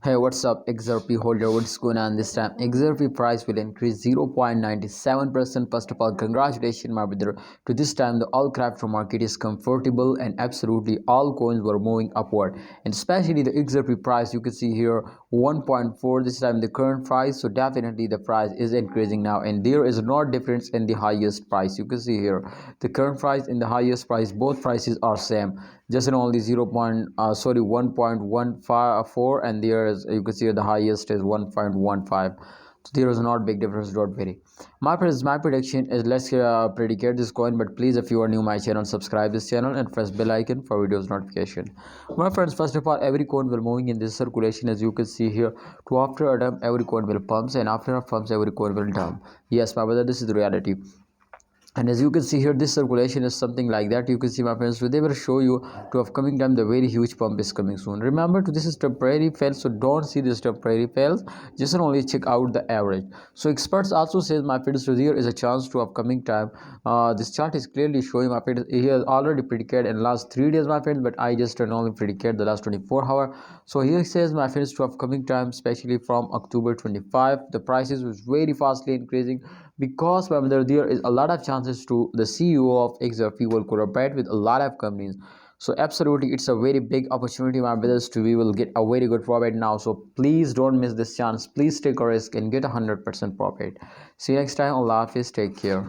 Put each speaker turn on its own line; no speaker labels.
Hey, what's up, XRP holder? What's going on this time? XRP price will increase 0.97%. First of all, congratulations, my brother. To this time, the all crypto market is comfortable and absolutely all coins were moving upward. And especially the XRP price, you can see here 1.4 this time the current price. So definitely the price is increasing now, and there is no difference in the highest price. You can see here the current price and the highest price, both prices are same, just in only 1.14, and there is, you can see the highest is 1.15. So there is not big difference, don't worry. My prediction is, let's predicate this coin. But please, if you are new my channel, subscribe this channel and press bell icon for videos notification. My friends, first of all, every coin will moving in this circulation, as you can see here. To after a dump, every coin will pumps, and after a pumps, every coin will dump. Yes, my brother, this is the reality. And as you can see here, this circulation is something like that. You can see, my friends, so they will show you to upcoming time the very huge pump is coming soon. Remember, to this is temporary fail, so don't see this temporary fails, just only check out the average. So experts also says, my friends, so there is a chance to upcoming time. This chart is clearly showing, my friends, he has already predicted in last 3 days, my friends, but I just only predicted the last 24 hours. So here it says, my friends, to upcoming time, especially from October 25, the prices was very fastly increasing, because whether there is a lot of chances to the CEO of XRP will collaborate with a lot of companies. So absolutely, it's a very big opportunity, my brothers, to we will get a very good profit now. So please don't miss this chance. Please take a risk and get 100% profit. See you next time. Allah Hafiz, take care.